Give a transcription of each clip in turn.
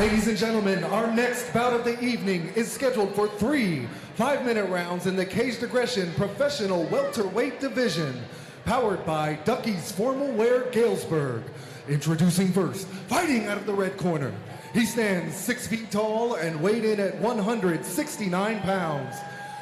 Ladies and gentlemen, our next bout of the evening is scheduled for 3 5-minute rounds in the Caged Aggression Professional Welterweight Division, powered by Ducky's Formal Wear Galesburg. Introducing first, fighting out of the red corner. He stands 6 feet tall and weighed in at 169 pounds.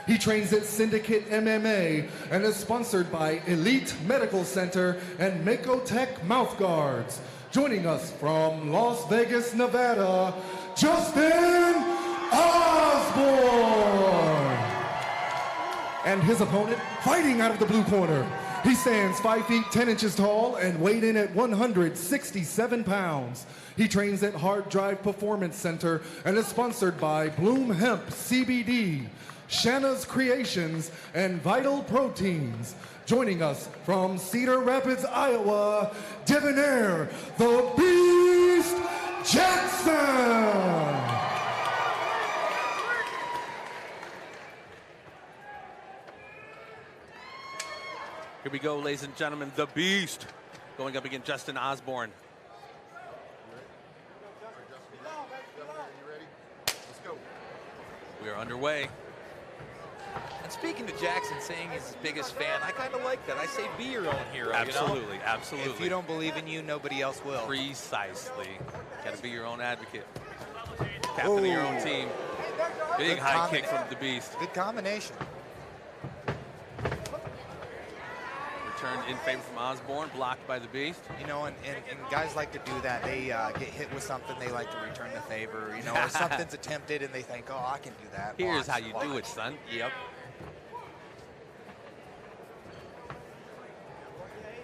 He trains at Syndicate MMA and is sponsored by Elite Medical Center and Makotech Mouth Guards. Joining us from Las Vegas, Nevada, Justin Osborn. And his opponent, fighting out of the blue corner. He stands 5 feet 10 inches tall and weighed in at 167 pounds. He trains at Hard Drive Performance Center and is sponsored by Bloom Hemp CBD, Shanna's Creations, and Vital Proteins. Joining us from Cedar Rapids, Iowa, Devoniere, the Beast Jackson. Here we go, ladies and gentlemen, the Beast going up against Justin Osborn. We are underway. And speaking to Jackson saying he's his biggest fan, I kind of like that. I say be your own hero. Absolutely, you know? absolutely. If you don't believe in you, nobody else will. Precisely. Got to be your own advocate. Captain of your own team. Big Good high kick from the Beast. Good combination. Turned in favor from Osborn, blocked by the Beast. You know, and guys like to do that. They get hit with something, they like to return the favor. You know, or something's attempted and they think, oh, I can do that. Here's how you do it, son. Yep.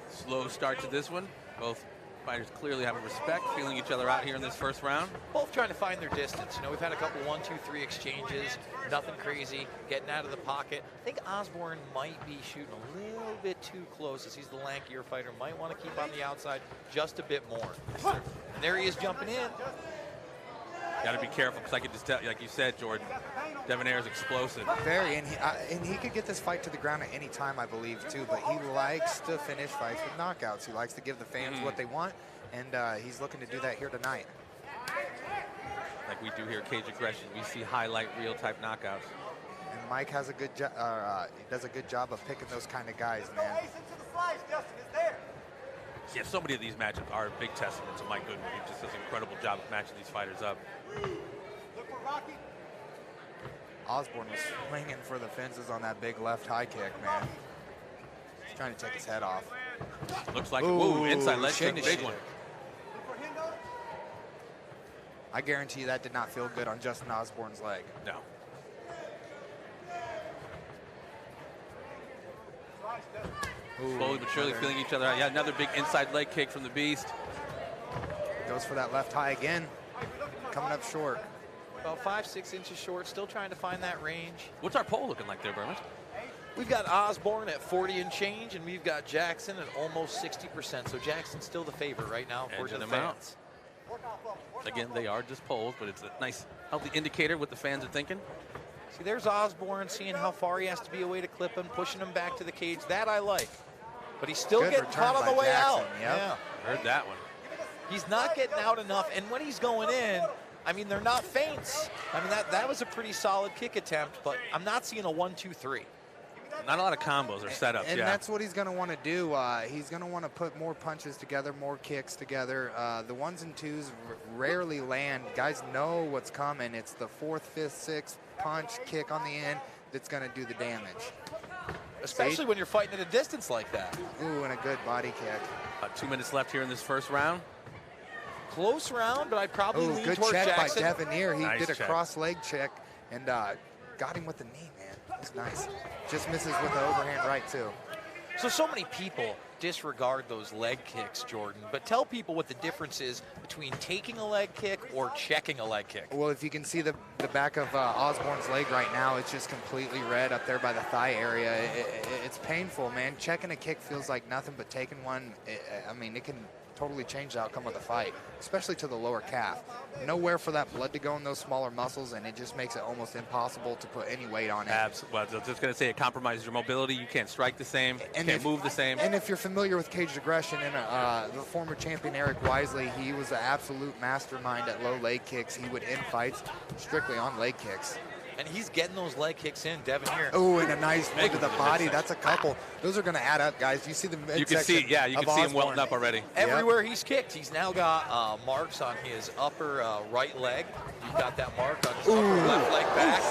Slow start to this one. Both fighters clearly having respect, feeling each other out here in this first round. Both trying to find their distance. You know, we've had a couple 1, 2, 3 exchanges. Nothing crazy. Getting out of the pocket. I think Osborn might be shooting a little bit too close as he's the lankier fighter. Might want to keep on the outside just a bit more. And there he is jumping in. Got to be careful because I could just tell, like you said, Jordin, Devoniere is explosive. Very, and he could get this fight to the ground at any time, I believe, too. But he likes to finish fights with knockouts. He likes to give the fans what they want, and he's looking to do that here tonight. Like we do here at Cage Aggression, we see highlight reel type knockouts. And Mike has a good he does a good job of picking those kind of guys, man. Yeah, so many of these matchups are a big testament to Mike Goodwin. He just does an incredible job of matching these fighters up. Osborn was swinging for the fences on that big left high kick, man. He's trying to take his head off. Looks like, ooh, inside leg kick, big one. I guarantee you that did not feel good on Justin Osborn's leg. No. Ooh, slowly but surely feeling each other out. Yeah, another big inside leg kick from the Beast. Goes for that left high again. Coming up short. About 5, 6 inches short, still trying to find that range. What's our poll looking like there, Bermas? We've got Osborn at 40 and change, and we've got Jackson at almost 60%. So Jackson's still the favorite right now for the fans. Again, they are just polls, but it's a nice, healthy indicator what the fans are thinking. See, there's Osborn seeing how far he has to be away to clip him, pushing him back to the cage. That I like. But he's still getting caught on the way out. Yep. Yeah. Heard that one. He's not getting out enough, and when he's going in, I mean, they're not feints. I mean, that was a pretty solid kick attempt, but I'm not seeing a 1, 2, 3. Not a lot of combos or setups, and that's what he's going to want to do. He's going to want to put more punches together, more kicks together. The 1s and 2s rarely land. Guys know what's coming. It's the 4th, 5th, 6th punch, kick on the end that's going to do the damage. Especially when you're fighting at a distance like that. Ooh, and a good body kick. 2 minutes left here in this first round. Close round, but I'd probably lean towards Jackson. Good check by Devoniere. He Nice did a check. cross leg check and got him with the knee, man. That's nice. Just misses with the overhand right, too. So many people disregard those leg kicks, Jordin, but tell people what the difference is between taking a leg kick or checking a leg kick. Well, if you can see the back of Osborn's leg right now, it's just completely red up there by the thigh area. It's painful, man. Checking a kick feels like nothing, but taking one, I mean, it can totally change the outcome of the fight, especially to the lower calf. Nowhere for that blood to go in those smaller muscles, and it just makes it almost impossible to put any weight on it. Absolutely. Well, I was just going to say it compromises your mobility. You can't strike the same. You can't move the same. And if you're familiar with caged aggression, and the former champion Eric Wisely, he was an absolute mastermind at low leg kicks. He would end fights strictly on leg kicks. And he's getting those leg kicks in, Devoniere. Oh, and a nice look at the body. That's a couple. Those are going to add up, guys. You see the midsection. You can see, yeah, you can see him welting up already. Everywhere he's kicked, he's now got marks on his upper right leg. He's got that mark on his upper left leg back.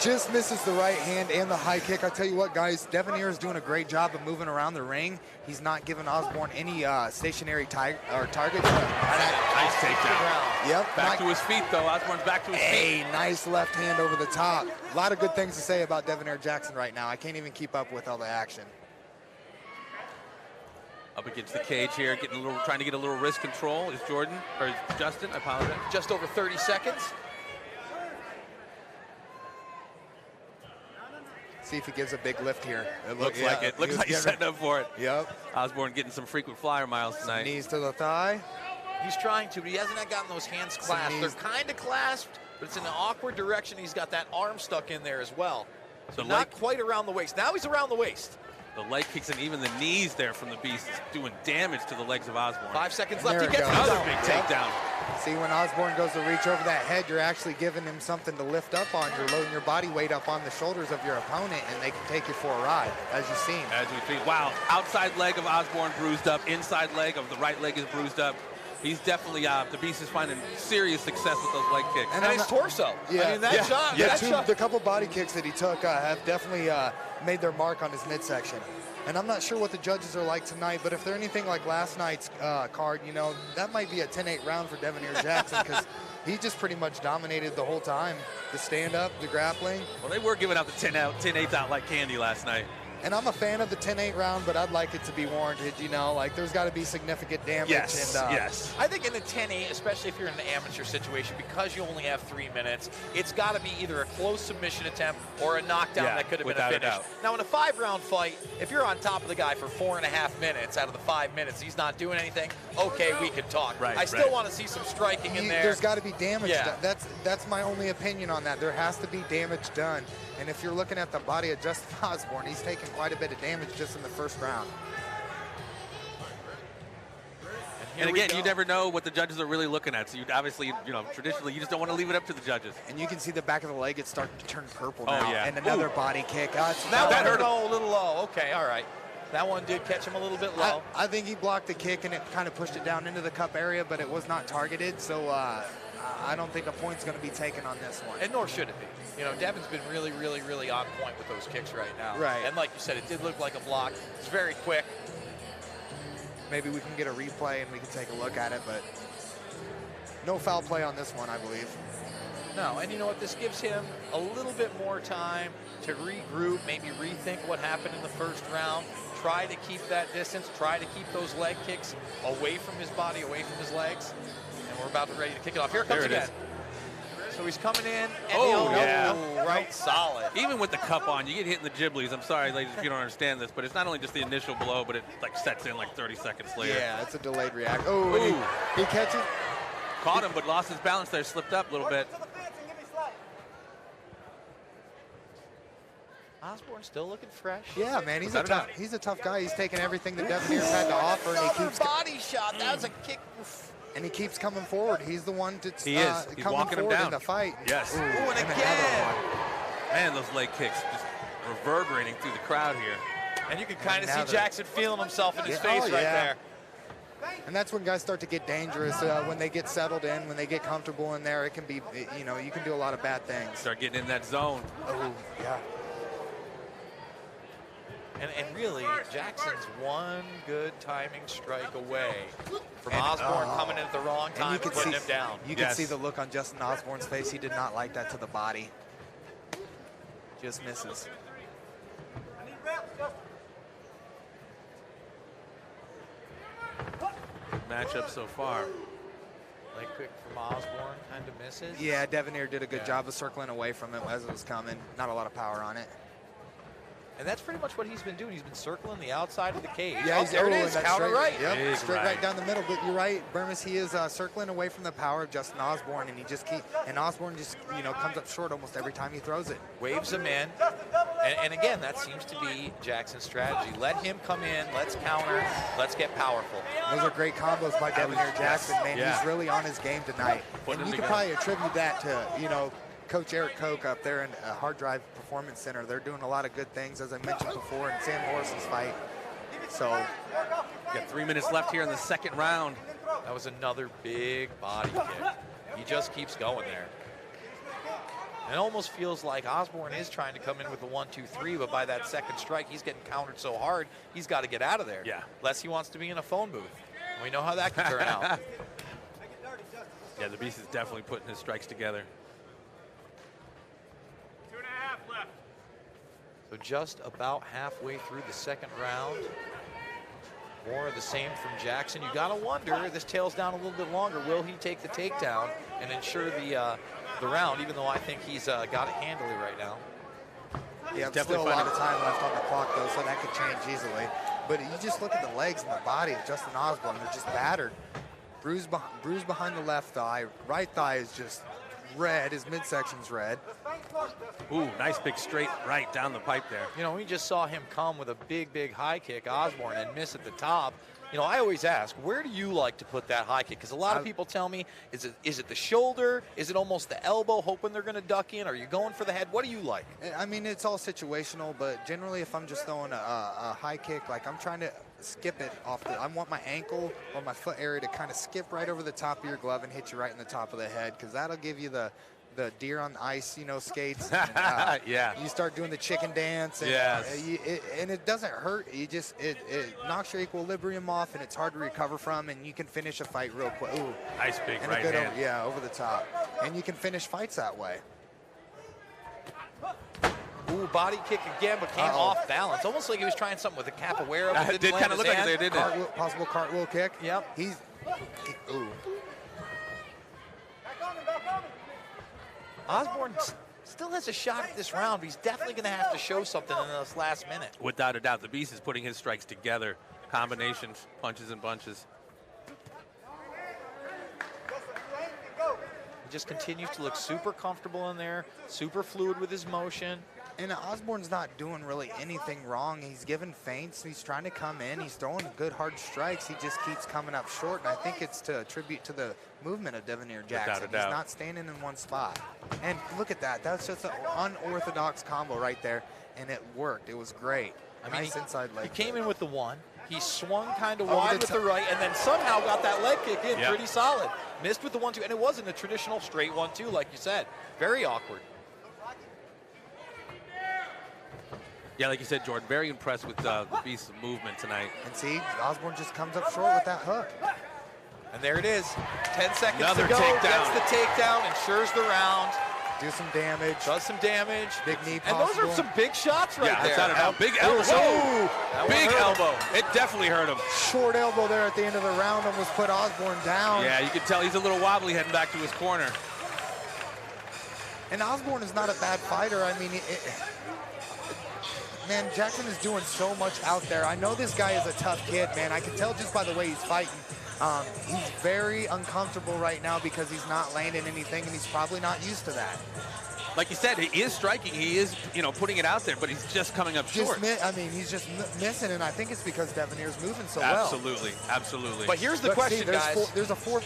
Just misses the right hand and the high kick. I tell you what, guys, Devoniere is doing a great job of moving around the ring. He's not giving Osborn any stationary targets. Nice takedown. Yep. Back to his feet, though. Osborn's back to his feet. Hey, nice left hand over the top. A lot of good things to say about Devoniere Jackson right now. I can't even keep up with all the action. Up against the cage here, trying to get a little wrist control. Is Jordin, or is Justin, I apologize. Just over 30 seconds. See if he gives a big lift here. Looks like it. Looks like he's setting up for it. Yep. Osborn getting some frequent flyer miles tonight. Knees to the thigh. He's trying to, but he hasn't gotten those hands clasped. They're kind of clasped, but it's in an awkward direction. He's got that arm stuck in there as well. So not quite around the waist. Now he's around the waist. The leg kicks and even the knees there from the Beast is doing damage to the legs of Osborn. 5 seconds And left. He gets another big takedown. See, when Osborn goes to reach over that head, you're actually giving him something to lift up on. You're loading your body weight up on the shoulders of your opponent, and they can take you for a ride, as you've seen. As we see, wow, outside leg of Osborn bruised up, inside leg of the right leg is bruised up. He's definitely, the Beast is finding serious success with those leg kicks. And his torso. Yeah. I mean, that shot. Yeah. That shot. The couple body kicks that he took have definitely made their mark on his midsection. And I'm not sure what the judges are like tonight, but if they're anything like last night's card, you know, that might be a 10-8 round for Devoniere Jackson, because he just pretty much dominated the whole time. The stand-up, the grappling. Well, they were giving out the 10-8s out like candy last night. And I'm a fan of the 10-8 round, but I'd like it to be warranted, you know, like there's got to be significant damage. Yes, and, yes. I think in the 10-8, especially if you're in an amateur situation, because you only have 3 minutes, it's got to be either a close submission attempt or a knockdown that could have been a finish. Now, in a 5-round fight, if you're on top of the guy for 4.5 minutes out of the 5 minutes, he's not doing anything, okay, we can talk. Right, I still want to see some striking in there. There's got to be damage Yeah. done. That's my only opinion on that. There has to be damage done. And if you're looking at the body of Justin Osborn, he's taken quite a bit of damage just in the first round. And again, you never know what the judges are really looking at. So you obviously, you know, traditionally, you just don't want to leave it up to the judges. And you can see the back of the leg, it's starting to turn purple Oh, now. yeah. And another body kick. That hurt him. A little low. Okay, all right. That one did catch him a little bit low. I think he blocked the kick and it kind of pushed it down into the cup area, but it was not targeted. So I don't think a point's going to be taken on this one. And nor should it be. You know, Devin's been really, really, really on point with those kicks right now. Right. And like you said, it did look like a block. It's very quick. Maybe we can get a replay and we can take a look at it, but no foul play on this one, I believe. No, and you know what? This gives him a little bit more time to regroup, maybe rethink what happened in the first round, try to keep that distance, try to keep those leg kicks away from his body, away from his legs. And we're about to ready to kick it off. Here it comes again. So he's coming in. And right, solid. Even with the cup on, you get hit in the giblies. I'm sorry, ladies, if you don't understand this, but it's not only just the initial blow, but it like sets in like 30 seconds later. Yeah, it's a delayed reaction. Oh, and he catches. Caught him, but lost his balance there, slipped up a little bit. Osborn still looking fresh. Yeah, man, he's a tough guy. He's taking everything that Devoniere's had to offer, and he keeps body shot. That was a kick. And he keeps coming forward. He's the one that's He's coming walking him forward down in the fight. Yes. Ooh, and again. Man, those leg kicks just reverberating through the crowd here. And you can kind of see Jackson feeling himself in his face right there. And that's when guys start to get dangerous, when they get settled in, when they get comfortable in there. It can be, you know, you can do a lot of bad things. Start getting in that zone. Oh, yeah. And really, Jackson's one good timing strike away from Osborn coming in at the wrong time and putting him down. You can see the look on Justin Osborn's face. He did not like that to the body. Just misses. Matchup so far. Leg quick from Osborn, kind of misses. Yeah, Devoniere did a good job of circling away from it as it was coming. Not a lot of power on it. And that's pretty much what he's been doing. He's been circling the outside of the cage. Yeah, there it is, counter right. Yep, straight right down the middle. But you're right, Bermas, he is circling away from the power of Justin Osborn, and Osborn just, comes up short almost every time he throws it. Waves him in. And again, that seems to be Jackson's strategy. Let him come in, let's counter, let's get powerful. Those are great combos by Devoniere Jackson, man. Yeah. He's really on his game tonight. Putting And it you can together. probably attribute that to, Coach Eric Koch up there in Hard Drive Performance Center. They're doing a lot of good things, as I mentioned before, in Sam Morrison's fight. So, Got 3 minutes left here in the second round. That was another big body kick. He just keeps going there. It almost feels like Osborn is trying to come in with the 1-2-3, but by that second strike, he's getting countered so hard, he's got to get out of there. Yeah. Unless he wants to be in a phone booth. We know how that can turn out. Yeah, the Beast is definitely putting his strikes together. So just about halfway through the second round. More of the same from Jackson. You got to wonder, this tails down a little bit longer. Will he take the takedown and ensure the round, even though I think he's got it handily right now. yeah, still a lot of time left on the clock, though, so that could change easily. But you just look at the legs and the body of Justin Osborn. They're just battered. Bruised behind the left thigh. Right thigh is just red. His midsection's red. Ooh, nice big straight right down the pipe there. You know, we just saw him come with a big high kick, Osborn, and miss at the top. You know, I always ask, where do you like to put that high kick? Because a lot of people tell me, is it the shoulder? Is it almost the elbow, hoping they're going to duck in? Are you going for the head? What do you like? I mean, it's all situational, but generally if I'm just throwing a high kick, like I'm trying to skip it off I want my ankle or my foot area to kind of skip right over the top of your glove and hit you right in the top of the head, because that'll give you the deer on ice, skates. And, yeah. You start doing the chicken dance, and, Yes. and it doesn't hurt. It knocks your equilibrium off, and it's hard to recover from, and you can finish a fight real quick. Ooh, Nice big and right a good hand. over the top, and you can finish fights that way. Ooh, body kick again, but came off balance. Almost like he was trying something with a capoeira. But It did kind of look like they did it. Possible cartwheel kick. Yep. Ooh. Osborn still has a shot at this round, but he's definitely going to have to show something in this last minute. Without a doubt, the Beast is putting his strikes together. Combinations, punches and bunches. He just continues to look super comfortable in there, super fluid with his motion. And Osborn's not doing really anything wrong. He's giving feints. He's trying to come in. He's throwing good, hard strikes. He just keeps coming up short, and I think it's to attribute to the movement of Devoniere Jackson. He's not standing in one spot. And look at that. That's just an unorthodox combo right there, and it worked. It was great. Nice inside leg. He came in with the one. He swung kind of wide with the right, and then somehow got that leg kick in pretty solid. Missed with the 1-2, and it wasn't a traditional straight 1-2 like you said. Very awkward. Yeah, like you said, Jordan, very impressed with the Beast's movement tonight. And see, Osborn just comes up short with that hook. And there it is. 10 seconds Another to go. takedown. Gets the takedown, ensures the round. Do some damage. Does some damage. Big knee And those are some big shots right there. Without a doubt. Big elbow. That Big one hurt him. elbow. It definitely hurt him. Short elbow there at the end of the round almost put Osborn down. Yeah, you can tell he's a little wobbly heading back to his corner. And Osborn is not a bad fighter. I mean, man, Jackson is doing so much out there. I know this guy is a tough kid, man. I can tell just by the way he's fighting. He's very uncomfortable right now because he's not landing anything, and he's probably not used to that. Like you said, he is striking. He is, putting it out there, but he's just coming up short. He's just missing, and I think it's because Devoniere's moving so Absolutely, absolutely. But here's the question, guys. There's a four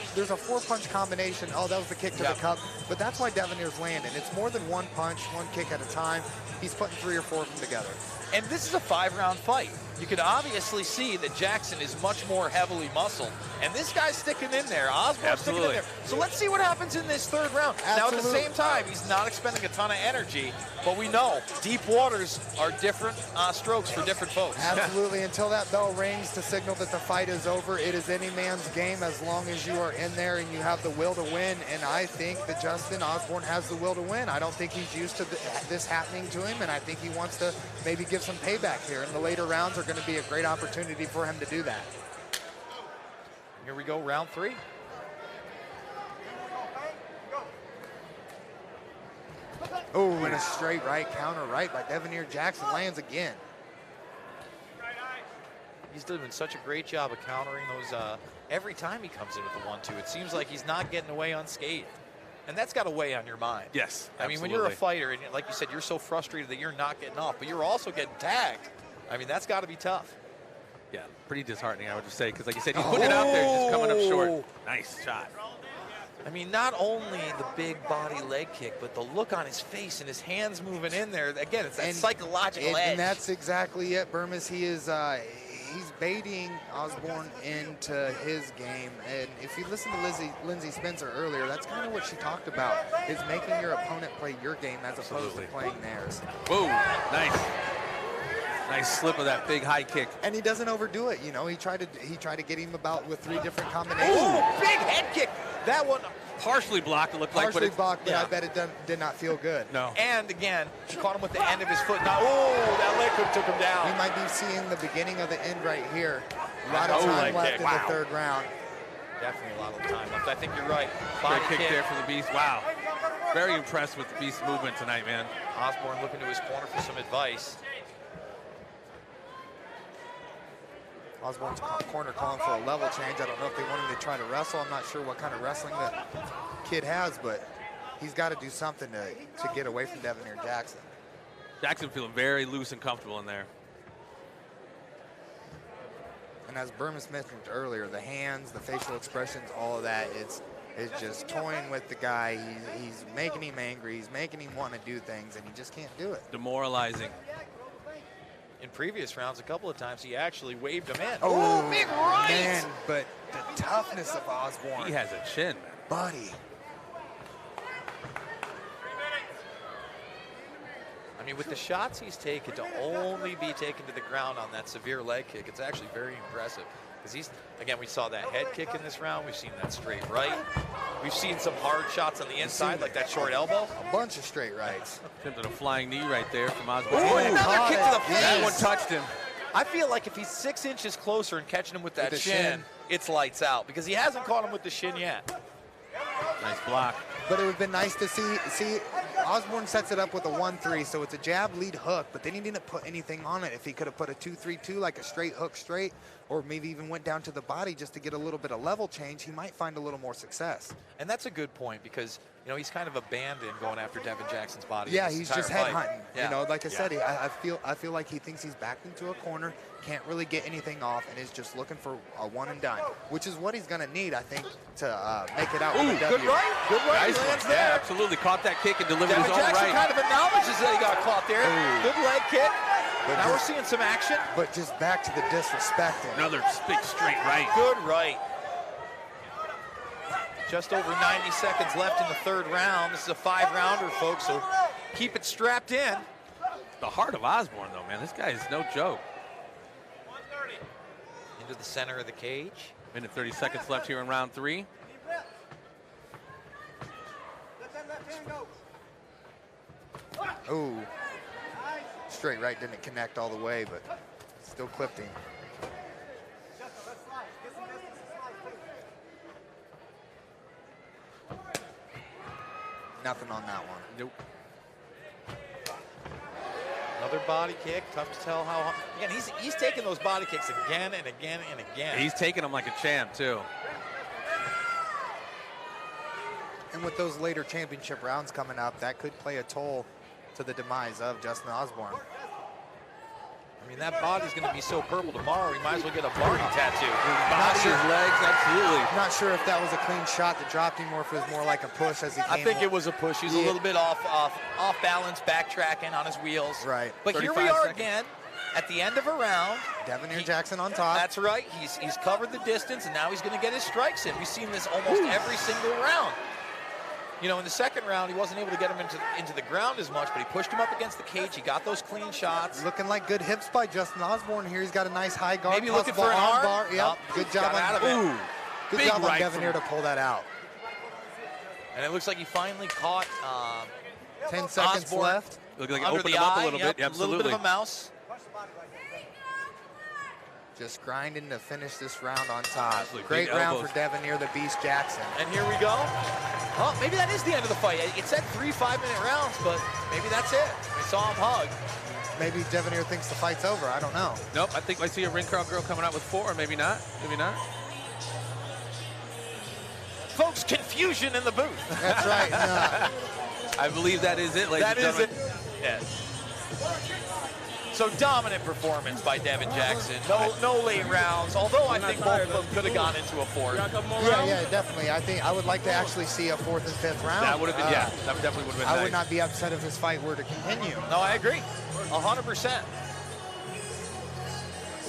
punch combination. Oh, that was the kick to the cup. But that's why Devoniere's landing. It's more than one punch, one kick at a time. He's putting 3 or 4 of them together. And this is a 5-round fight. You can obviously see that Jackson is much more heavily muscled. And this guy's sticking in there. Osborn's sticking in there. So let's see what happens in this 3rd round. Now, at the same time, he's not expending a ton of energy. But we know deep waters are different strokes for different folks. Absolutely. Until that bell rings to signal that the fight is over, it is any man's game as long as you are in there and you have the will to win. And I think that Justin Osborn has the will to win. I don't think he's used to this happening to him, and I think he wants to maybe give some payback here. And the later rounds are going to be a great opportunity for him to do that. Here we go, round 3. Oh, and a straight right, counter right by Devoniere. Jackson lands again. He's doing such a great job of countering those every time he comes in with the 1-2. It seems like he's not getting away unscathed. And that's got to weigh on your mind. Yes, I mean, when you're a fighter, and like you said, you're so frustrated that you're not getting off, but you're also getting tagged. I mean, that's got to be tough. Yeah, pretty disheartening, I would just say, because like you said, he's putting it out there, just coming up short. Nice shot. I mean, not only the big body leg kick, but the look on his face and his hands moving in there. Again, it's that psychological edge. And that's exactly it, Bermas. He is he's baiting Osborn into his game. And if you listen to Lindsay Spencer earlier, that's kind of what she talked about, is making your opponent play your game as opposed to playing theirs. Whoa, nice. Nice slip of that big high kick. And he doesn't overdo it. You know, he tried to get him about with 3 different combinations. Oh, big head kick. That one partially blocked, it looked like. Partially blocked, but I bet it did not feel good. No. And again, she caught him with the end of his foot. Now, oh, that leg hook took him down. We might be seeing the beginning of the end right here. A lot of time left in the 3rd round. Definitely a lot of time left. I think you're right. Body kick there for the Beast. Wow. Very impressed with the Beast's movement tonight, man. Osborn looking to his corner for some advice. Osborn's corner calling for a level change. I don't know if they want him to try to wrestle. I'm not sure what kind of wrestling the kid has, but he's got to do something to get away from Devoniere Jackson. Jackson feeling very loose and comfortable in there. And as Bermas mentioned earlier, the hands, the facial expressions, all of that, it's just toying with the guy. He's making him angry. He's making him want to do things, and he just can't do it. Demoralizing. In previous rounds, a couple of times, he actually waved him in. Oh, big right! Man, but the toughness of Osborn. He has a chin, man. Buddy. I mean, with the shots he's taken, to only be taken to the ground on that severe leg kick, it's actually very impressive. Because again, we saw that head kick in this round. We've seen that straight right. We've seen some hard shots on the inside, like that short elbow. A bunch of straight rights. Attempted a flying knee right there from Osborn. Oh, another kick to the face. That one touched him. I feel like if he's 6 inches closer and catching him with that shin, it's lights out, because he hasn't caught him with the shin yet. Nice block. But it would have been nice to see Osborn sets it up with a 1-3, so it's a jab lead hook, but then he didn't put anything on it. If he could have put a 2-3-2, like a straight hook straight, or maybe even went down to the body just to get a little bit of level change, he might find a little more success. And that's a good point, because you know he's kind of abandoned going after Devin Jackson's body. Yeah, he's just head hunting. Yeah. You know, like I said, I feel like he thinks he's backed into a corner, can't really get anything off, and is just looking for a one and done, which is what he's going to need, I think, to make it out with a W. Good right. Good right. Nice Lands one. there. Yeah, absolutely. Caught that kick and delivered Devin his own Jackson right. kind of acknowledges that he got caught there. Ooh. Good leg kick. But now we're seeing some action. But just back to the disrespecting. Another big straight right. Good right. Just over 90 seconds left in the 3rd round. This is a 5-rounder, folks, so keep it strapped in. The heart of Osborn, though, man. This guy is no joke. Into the center of the cage. Minute 30 seconds left here in round 3. Ooh. Straight right didn't connect all the way, but still clipped him. Nothing on that one. Nope. Another body kick. Tough to tell how. Again, he's taking those body kicks again and again and again. He's taking them like a champ, too. And with those later championship rounds coming up, that could play a toll to the demise of Justin Osborn. I mean, that body's going to be so purple tomorrow, he might as well get a Barney tattoo. Body, his legs, absolutely. Not sure if that was a clean shot that dropped him or if it was more like a push as he came I think it was a push. He's a little bit off balance, backtracking on his wheels. Right. But here we are again at the end of a round. Devoniere Jackson on top. That's right. He's covered the distance, and now he's going to get his strikes in. We've seen this almost every single round. You know, in the 2nd round, he wasn't able to get him into the ground as much, but he pushed him up against the cage. He got those clean shots. Looking like good hips by Justin Osborn here. He's got a nice high guard. Maybe looking for an arm. Bar. Yep. Good job on Good job on Devoniere to pull that out. And it looks like he finally caught 10 seconds Osborn left. Looked like it under opened the him up eye. a little bit. A Absolutely. little bit of a mouse. just grinding to finish this round on top. Absolutely. Great Big round elbows. for Devoniere the Beast Jackson. And here we go. Oh, maybe that is the end of the fight. It said 3 5-minute rounds, but maybe that's it. We saw him hug. Maybe Devoniere thinks the fight's over. I don't know. Nope, I think I see a ring crowd girl coming out with 4, maybe not, maybe not. Folks, confusion in the booth. That's right. I believe that is it, ladies and That is gentlemen. it. Yes. So dominant performance by Devin Jackson. No late rounds, although I think both of them could have gone into a 4th. Yeah, definitely. I think I would like to actually see a 4th and 5th round. That would have been, yeah, that definitely would have been I nice. would not be upset if this fight were to continue. No, I agree. 100%.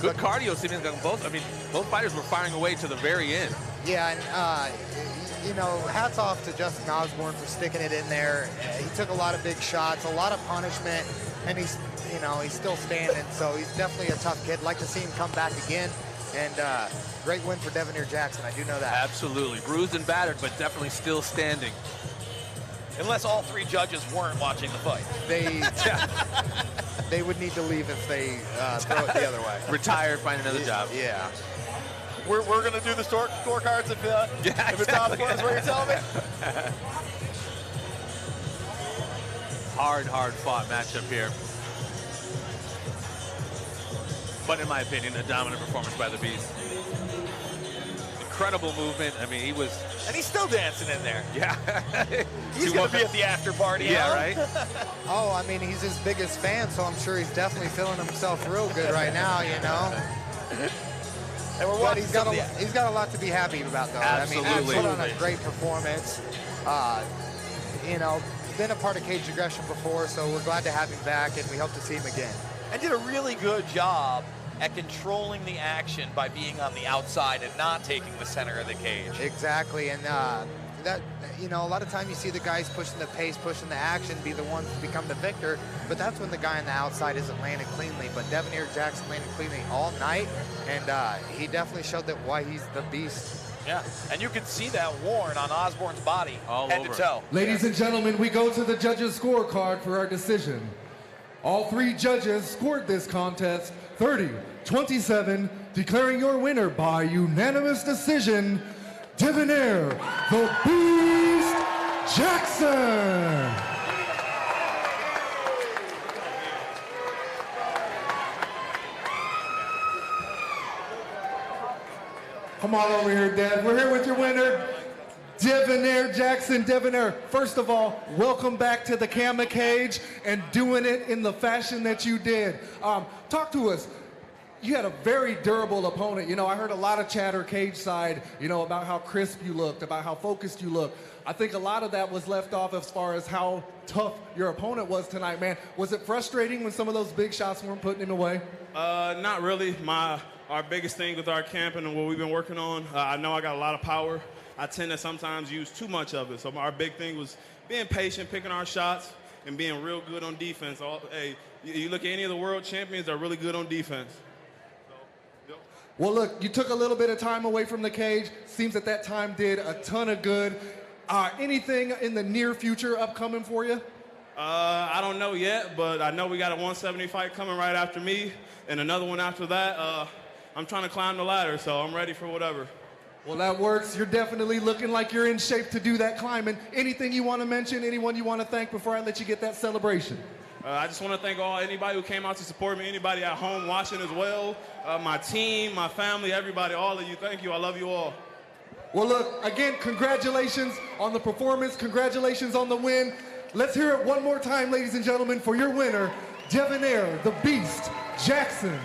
Good cardio, seeming like both. I mean, both fighters were firing away to the very end. Yeah, and you know, hats off to Justin Osborn for sticking it in there. He took a lot of big shots, a lot of punishment, and he's still standing. So he's definitely a tough kid. Like to see him come back again. And great win for Devoniere Jackson. I do know that. Absolutely, bruised and battered, but definitely still standing. Unless all 3 judges weren't watching the fight. They would need to leave if they throw it the other way. Retire, find another job. Yeah. We're going to do the scorecards if it's Osborn is what you're telling me? Hard fought matchup here. But in my opinion, a dominant performance by the Beast. Incredible movement. I mean, he was... And he's still dancing in there. Yeah. He's going to be at the after party. Yeah, huh? right? Oh, I mean, he's his biggest fan, so I'm sure he's definitely feeling himself real good right now, you know? And we're But watching he's got a lot to be happy about, though. Absolutely. I mean, he put on a great performance. You know, been a part of Cage Aggression before, so we're glad to have him back, and we hope to see him again. And did a really good job at controlling the action by being on the outside and not taking the center of the cage. Exactly, and that, you know, a lot of time you see the guys pushing the pace, pushing the action, be the ones to become the victor, but that's when the guy on the outside isn't landing cleanly. But Devoniere Jackson landed cleanly all night, and he definitely showed that why he's the beast. Yeah, and you can see that worn on Osborn's body, All head over. to toe. Ladies and gentlemen, we go to the judges' scorecard for our decision. All 3 judges scored this contest 30-27, declaring your winner by unanimous decision, Devoniere the Beast Jackson. Come on over here, Dev. We're here with your winner, Devoniere Jackson. Devoniere, first of all, welcome back to the camera cage and doing it in the fashion that you did. Talk to us. You had a very durable opponent. You know, I heard a lot of chatter cage side, you know, about how crisp you looked, about how focused you looked. I think a lot of that was left off as far as how tough your opponent was tonight, man. Was it frustrating when some of those big shots weren't putting him away? Not really. Our biggest thing with our camp and what we've been working on, I know I got a lot of power. I tend to sometimes use too much of it. So our big thing was being patient, picking our shots, and being real good on defense. Hey, you look at any of the world champions, they're really good on defense. Well, look, you took a little bit of time away from the cage. Seems that time did a ton of good. Anything in the near future upcoming for you? I don't know yet, but I know we got a 170 fight coming right after me and another one after that. I'm trying to climb the ladder, so I'm ready for whatever. Well, that works. You're definitely looking like you're in shape to do that climbing. Anything you want to mention? Anyone you want to thank before I let you get that celebration? I just want to thank anybody who came out to support me, anybody at home watching as well, my team, my family, everybody, all of you. Thank you. I love you all. Well, look, again, congratulations on the performance. Congratulations on the win. Let's hear it one more time, ladies and gentlemen, for your winner, Devoniere the Beast Jackson.